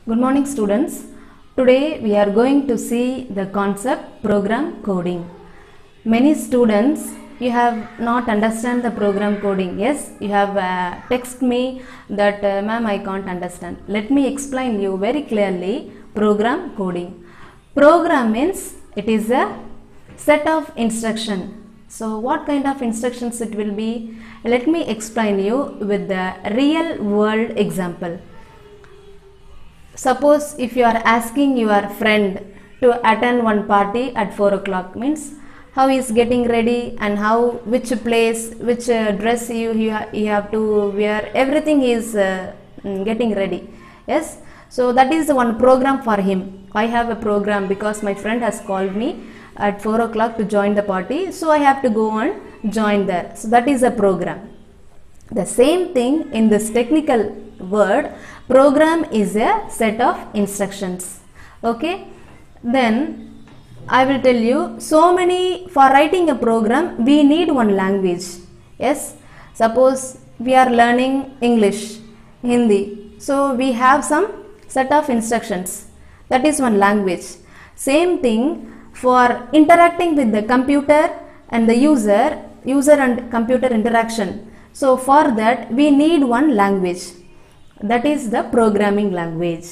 Good morning students. Today we are going to see the concept program coding. Many students you have not understand the program coding. Yes, you have text me that ma'am I can't understand. Let me explain you very clearly program coding. Program means it is a set of instruction. So what kind of instructions it will be? Let me explain you with the real world example. Suppose if you are asking your friend to attend one party at 4 o'clock, means how he is getting ready and how, which place, which dress you have to wear, everything is getting ready. Yes, so that is one program for him. I have a program because my friend has called me at 4 o'clock to join the party, so I have to go and join there. So that is a program. The same thing in this technical word, program is a set of instructions. Okay, then I will tell you, so many, for writing a program we need one language. Yes, suppose we are learning English, Hindi, so we have some set of instructions, that is one language. Same thing for interacting with the computer and the user and computer interaction. So for that we need one language, that is the programming language.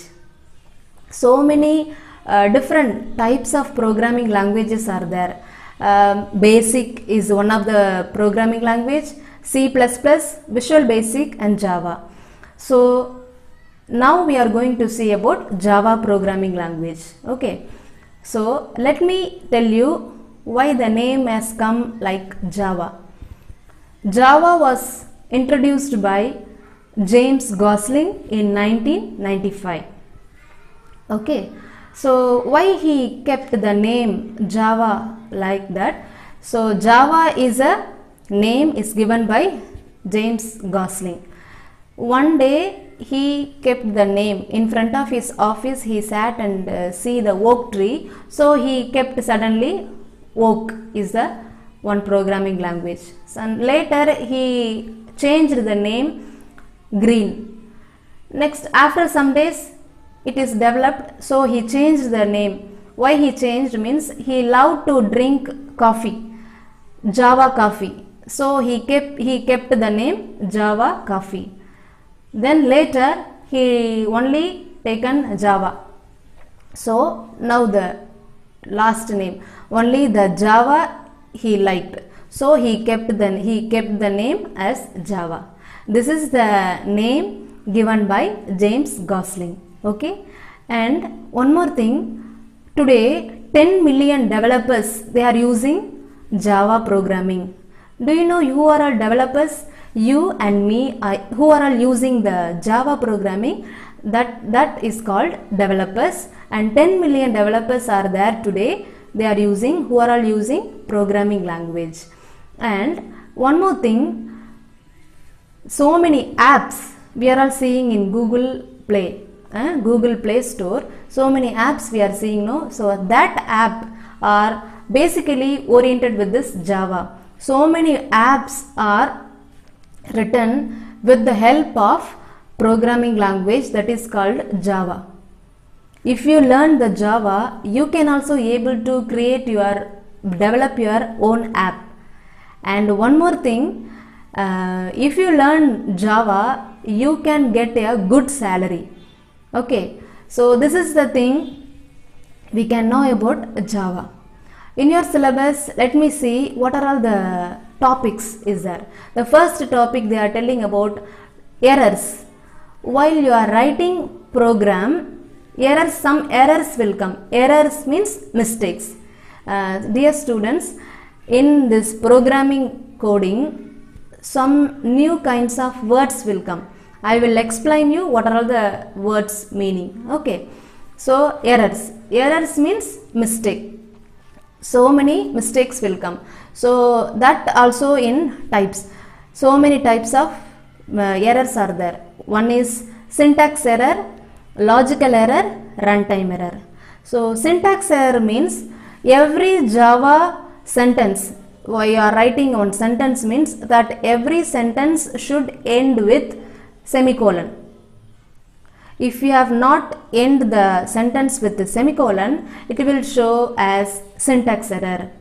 So many different types of programming languages are there. Basic is one of the programming language, C++, Visual Basic and Java. So now we are going to see about Java programming language. Okay, so let me tell you why the name has come like Java. Java was introduced by James Gosling in 1995. Okay, so why he kept the name Java like that? So Java is a name is given by James Gosling. One day he kept the name in front of his office. He sat and see the oak tree, so he kept suddenly oak is the one programming language. And later he changed the name green. Next, after some days it is developed, so he changed the name. Why he changed means he loved to drink coffee, Java coffee, so he kept the name Java coffee. Then later he only taken Java, so now the last name only the Java he liked, so he kept the name as Java. This is the name given by James Gosling. Okay, and one more thing, today 10 million developers they are using Java programming. Do you know who are all developers? You and me, who are all using the Java programming, that is called developers, and 10 million developers are there today. They are using, who are all using programming language. And one more thing, so many apps we are all seeing in Google Play, Google Play Store, so many apps we are seeing, no? So that app are basically oriented with this Java. So many apps are written with the help of programming language, that is called Java. If you learn the Java, you can also able to develop your own app. And one more thing, if you learn Java, you can get a good salary. Okay, so this is the thing we can know about Java. In your syllabus, let me see what are all the topics is there. The first topic they are telling about errors. While you are writing program, some errors will come. Errors means mistakes. Dear students, in this programming coding, some new kinds of words will come. I will explain you what are all the words meaning. Okay, so errors means mistake. So many mistakes will come. So that also in types. So many types of errors are there. One is syntax error, logical error, runtime error. So syntax error means every Java sentence, while you are writing one sentence, means that every sentence should end with semicolon. if you have not end the sentence with the semicolon, it will show as syntax error.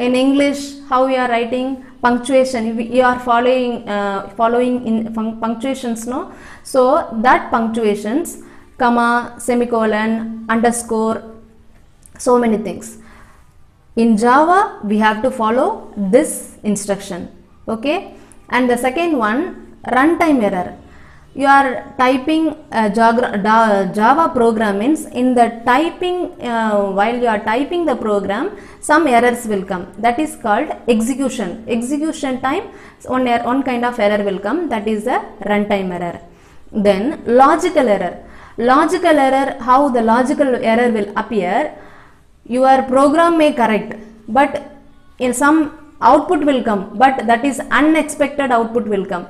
In English, how you are writing punctuation, you are following in punctuations, no? So that punctuations, comma, semicolon, underscore, so many things. In Java, we have to follow this instruction, okay? And the second one, runtime error. You are typing Java program, means in the typing, while you are typing the program, some errors will come. That is called execution. Execution time, one kind of error will come. That is a runtime error. Then logical error. Logical error, how the logical error will appear? Your program may correct, but in some output will come, but that is unexpected output will come.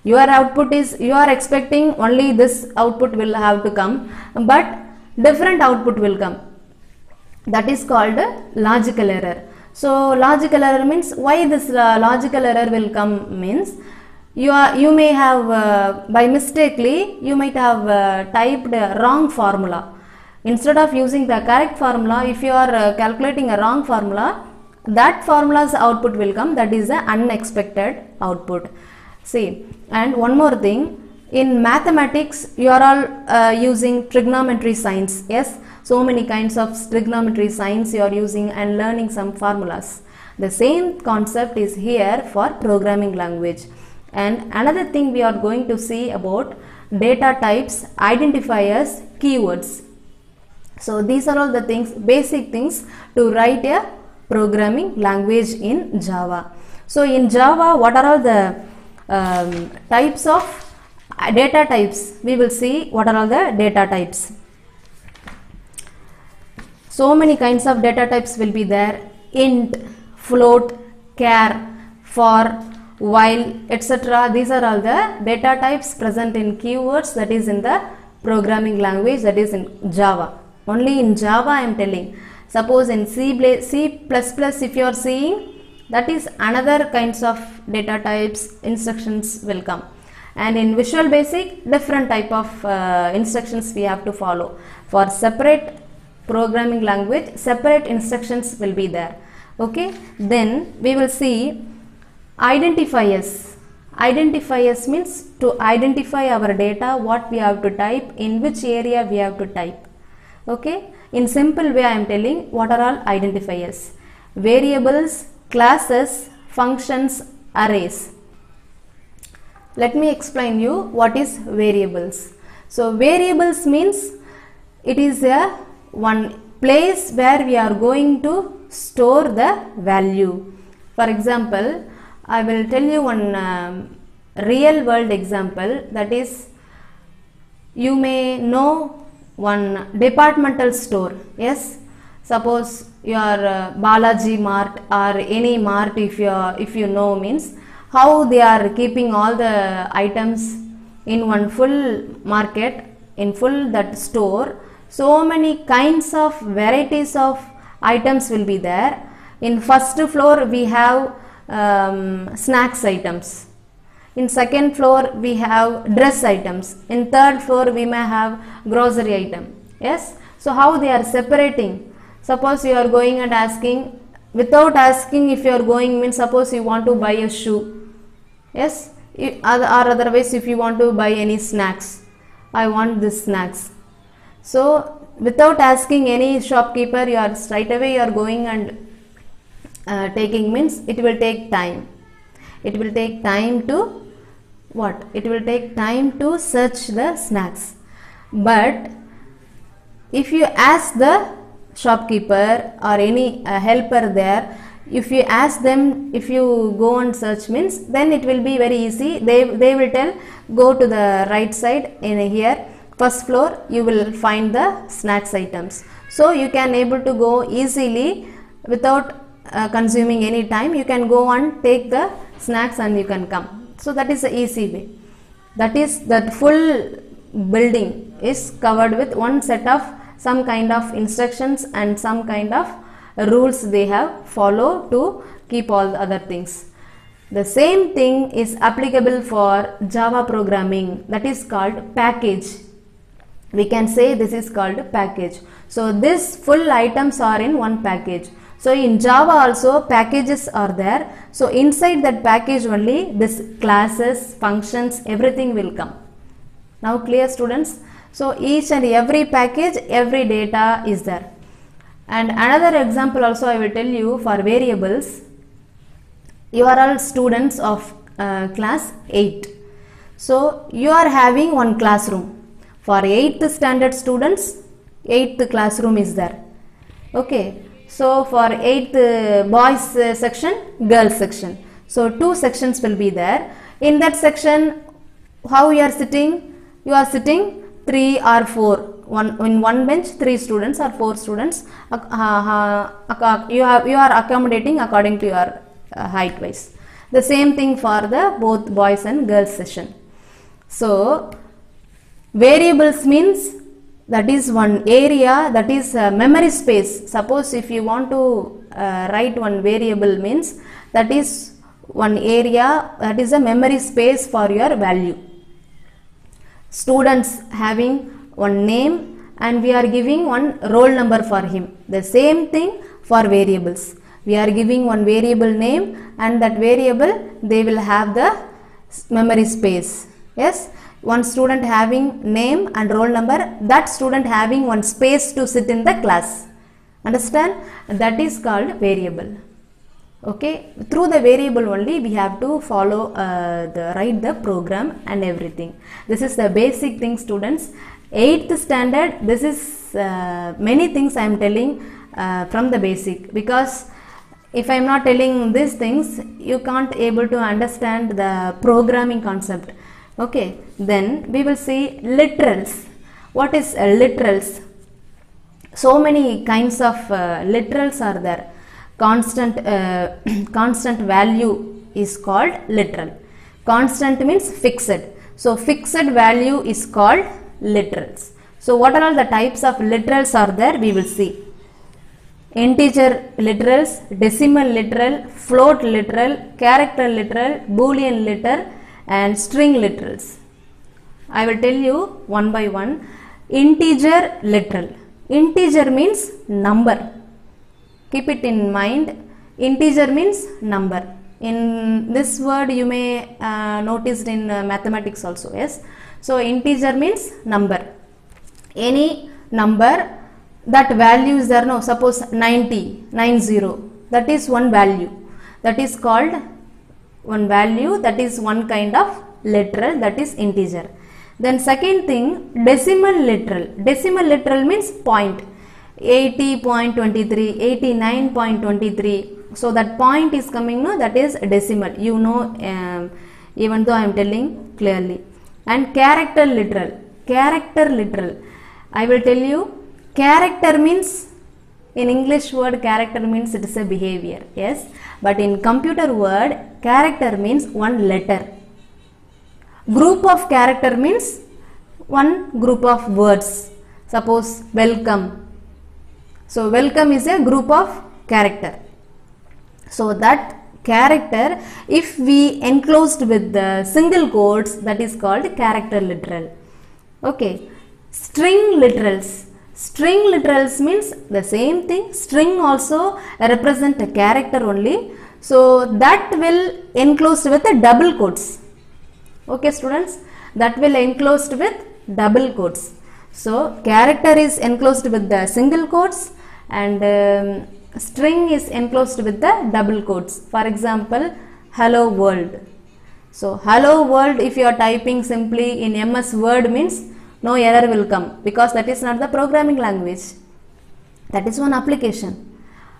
Your output is, you are expecting only this output will have to come, but different output will come. That is called logical error. So logical error means, why this logical error will come means, you may have by mistakenly you might have typed a wrong formula. Instead of using the correct formula, if you are calculating a wrong formula, that formula's output will come. That is an unexpected output. See, and one more thing, in mathematics you are all using trigonometry signs. Yes, so many kinds of trigonometry signs you are using and learning some formulas. The same concept is here for programming language. And another thing we are going to see about data types, identifiers, keywords. So these are all the things, basic things to write a programming language in Java. So in Java, what are all the types of data types? We will see what are all the data types. So many kinds of data types will be there: int, float, char, for, while, etc. These are all the data types present in keywords, that is in the programming language, that is in Java. Only in Java I am telling. Suppose in C++, if you are seeing, that is another kinds of data types, instructions will come. And in Visual Basic, different type of instructions we have to follow. For separate programming language, separate instructions will be there. Okay, then we will see identifiers. Identifiers means to identify our data, what we have to type, in which area we have to type. Okay, in simple way I am telling what are all identifiers: variables, classes, functions, arrays. Let me explain you what is variables. So variables means it is a one place where we are going to store the value. For example, I will tell you one real world example, that is, you may know one departmental store. Yes, suppose your Balaji Mart or any mart, if you know, means how they are keeping all the items in one full market, in full that store. So many kinds of varieties of items will be there. In first floor we have snacks items. In second floor we have dress items. In third floor we may have grocery item. Yes. So how they are separating? Suppose you are going and asking, without asking if you are going, means suppose you want to buy a shoe. Yes. Or otherwise if you want to buy any snacks, I want this snacks. So without asking any shopkeeper, you are straight away you are going and taking, means it will take time. It will take time to what? It will take time to search the snacks. But if you ask the shopkeeper or any helper there, if you ask them, if you go and search, means then it will be very easy. They will tell, go to the right side, in here first floor you will find the snacks items. So you can able to go easily without consuming any time. You can go and take the snacks and you can come. So that is the easy way. That is, that full building is covered with one set of some kind of instructions and some kind of rules they have follow to keep all the other things. The same thing is applicable for Java programming, that is called package. we can say this is called package. So this full items are in one package. So in Java also packages are there. So inside that package only this classes, functions, everything will come. Now clear, students? So each and every package, every data is there. And another example also I will tell you for variables. You are all students of class 8. So you are having one classroom. For 8th standard students, 8th classroom is there. Okay. So for 8th boys section, girls section. So 2 sections will be there. In that section, how you are sitting? You are sitting 3 or 4. In one bench, 3 students or 4 students. You are accommodating according to your height wise. The same thing for the both boys and girls session. So variables means that is one area, that is memory space. Suppose if you want to write one variable means that is one area, that is a memory space for your value. Students having one name and we are giving one roll number for him. The same thing for variables. We are giving one variable name and that variable they will have the memory space. Yes. One student having name and roll number, that student having one space to sit in the class. Understand? That is called variable. Okay. Through the variable only we have to follow write the program and everything. This is the basic thing, students. 8th standard, this is many things I am telling from the basic, because if I am not telling these things, you can't able to understand the programming concept. Okay, then we will see literals. What is literals? So many kinds of literals are there. Constant value is called literal. Constant means fixed. So fixed value is called literals. So what are all the types of literals are there? We will see. Integer literals, decimal literal, float literal, character literal, boolean literal, and string literals. I will tell you one by one. Integer literal. Integer means number. Keep it in mind. Integer means number. In this word you may notice in mathematics also. Yes. So integer means number. Any number that value is there. No, suppose 90, that is one value. That is called one value, that is one kind of literal, that is integer. Then second thing, decimal literal. Decimal literal means point. 80.23, 89.23. So that point is coming, no, that is decimal. You know, even though I am telling clearly. And character literal. Character literal. I will tell you, character means, in English word character means it is a behavior. Yes. But in computer word, character means one letter. Group of character means one group of words. Suppose welcome. So welcome is a group of character. So that character, if we enclosed with the single quotes, that is called character literal. Okay. String literals. String literals means the same thing. String also represent a character only. So that will enclosed with a double quotes. Okay, students, that will enclosed with double quotes. So character is enclosed with the single quotes and string is enclosed with the double quotes. For example, hello world. So hello world, if you are typing simply in MS Word means no error will come, because that is not the programming language. That is one application.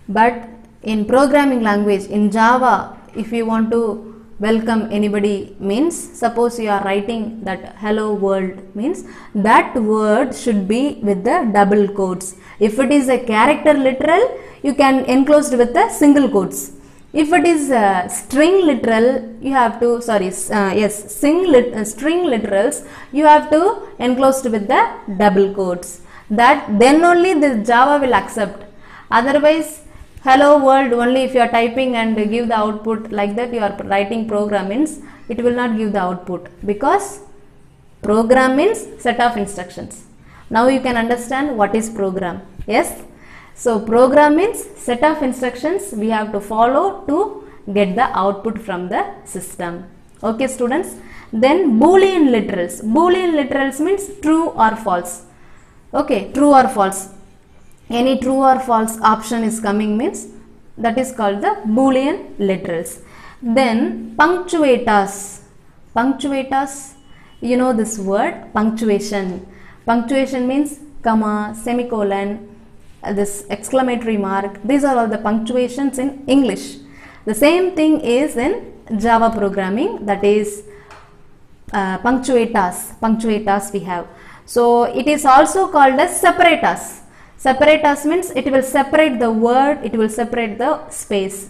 But in programming language, in Java, if you want to welcome anybody means, suppose you are writing that hello world means, that word should be with the double quotes. If it is a character literal, you can enclose it with the single quotes. If it is string literal, you have to, string literals, you have to enclose it with the double quotes. That then only the Java will accept. Otherwise, hello world only if you are typing and give the output like that, you are writing program means, it will not give the output, because program means set of instructions. Now you can understand what is program. Yes. So program means set of instructions we have to follow to get the output from the system. Okay students. Then Boolean literals. Boolean literals means true or false. Okay, true or false. Any true or false option is coming means that is called the Boolean literals. Then punctuators. Punctuators, you know this word, punctuation. Punctuation means comma, semicolon, this exclamatory mark. These are all the punctuations in English. The same thing is in Java programming, that is punctuators. Punctuators we have. So it is also called as separators. Separators means it will separate the word, it will separate the space.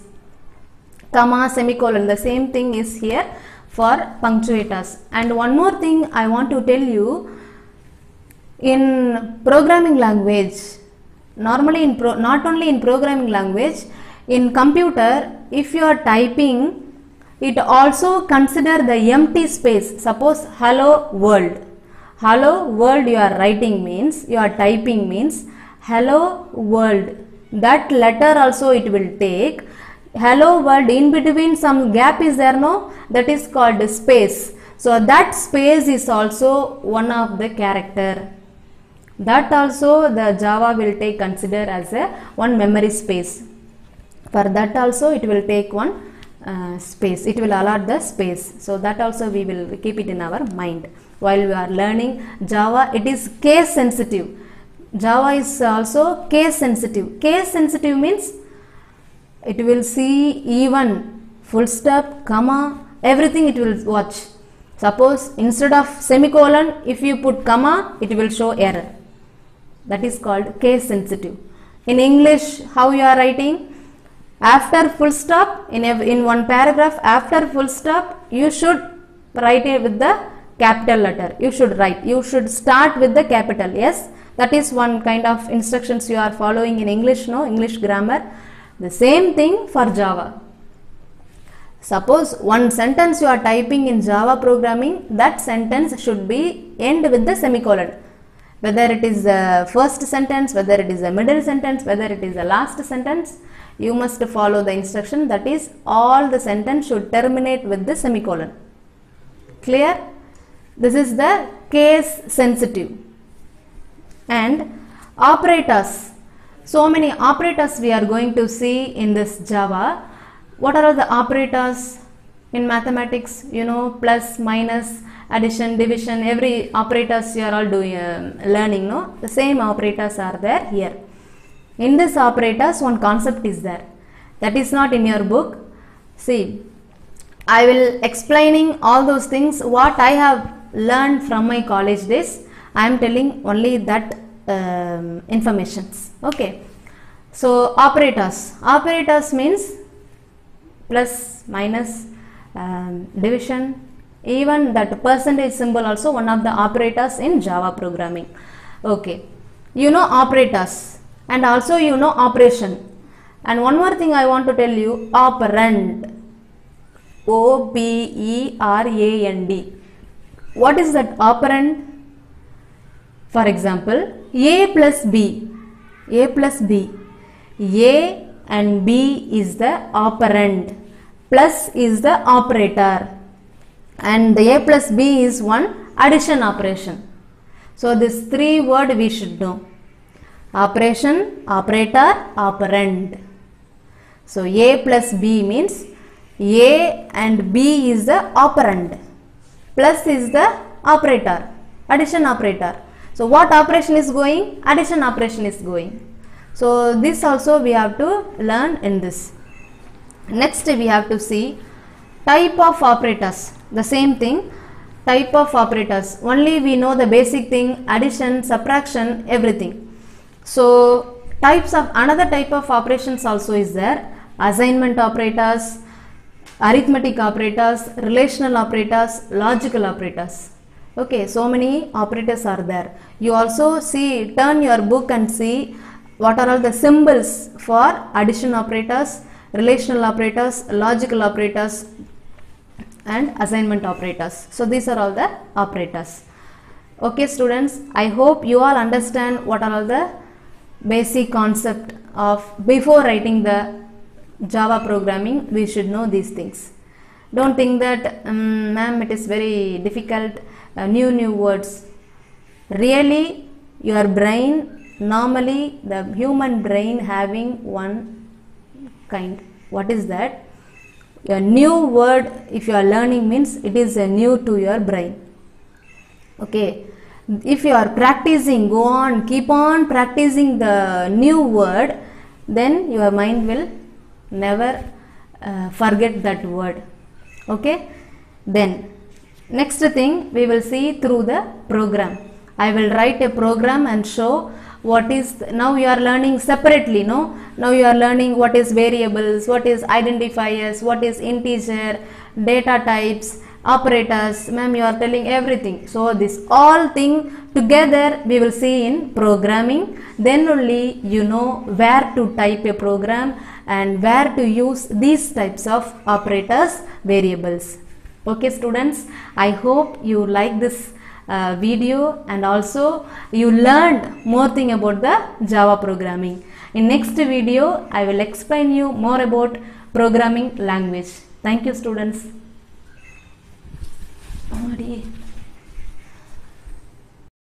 Comma, semicolon, the same thing is here for punctuators. And one more thing I want to tell you, in programming language, normally in not only in programming language, in computer, if you are typing, it also consider the empty space. Suppose hello world. Hello world you are writing means, you are typing means hello world. That letter also it will take. Hello world, in between some gap is there, no? That is called space. So that space is also one of the character. That also the Java will take consider as a one memory space. For that also it will take one space. It will allot the space. So that also we will keep it in our mind. While we are learning Java, it is case sensitive. Java is also case sensitive. Case sensitive means it will see even, full stop, comma, everything it will watch. Suppose instead of semicolon, if you put comma, it will show error. That is called case sensitive. In English, how you are writing? After full stop, in one paragraph, after full stop, you should write it with the capital letter. You should write. You should start with the capital. Yes, that is one kind of instructions you are following in English, no? English grammar. The same thing for Java. Suppose one sentence you are typing in Java programming, that sentence should be end with the semicolon. Whether it is the first sentence, whether it is the middle sentence, whether it is the last sentence, you must follow the instruction, that is all the sentence should terminate with the semicolon. Clear? This is the case sensitive. And operators. So many operators we are going to see in this Java. What are the operators in mathematics? You know, plus, minus, addition, division, every operators you are all doing learning, no? The same operators are there here. In this operators, one concept is there. That is not in your book. See, I will explaining all those things what I have learned from my college days. I am telling only that informations. Okay. So operators. Operators means plus, minus, division, even that percentage symbol also one of the operators in Java programming. Okay. You know operators and also you know operation. And one more thing I want to tell you, operand. O-P-E-R-A-N-D. What is that operand? For example, A plus B. A plus B. A and B is the operand. Plus is the operator. And the A plus B is one addition operation. So this three word we should know. Operation, operator, operand. So A plus B means A and B is the operand. Plus is the operator, addition operator. So what operation is going? Addition operation is going. So this also we have to learn in this. Next we have to see type of operators. The same thing, type of operators. Only we know the basic thing, addition, subtraction, everything. So types of another type of operations also is there. Assignment operators, arithmetic operators, relational operators, logical operators. Okay, so many operators are there. You also see, turn your book and see what are all the symbols for addition operators, relational operators, logical operators and assignment operators. So these are all the operators. Okay students, I hope you all understand what are all the basic concept of before writing the Java programming. We should know these things. Don't think that ma'am, it is very difficult, new words. Really, your brain, normally the human brain having one kind. What is that? A new word, if you are learning, means it is a new to your brain. Okay, if you are practicing, go on, keep on practicing the new word, then your mind will never forget that word. Okay, then next thing we will see through the program. I will write a program and show what is, now you are learning separately, no? Now you are learning what is variables, what is identifiers, what is integer, data types, operators. Ma'am, you are telling everything. So this all thing together we will see in programming. Then only you know where to type a program and where to use these types of operators, variables. Okay students, I hope you like this video and also you learned more thing about the Java programming. In next video, I will explain you more about programming language. Thank you students.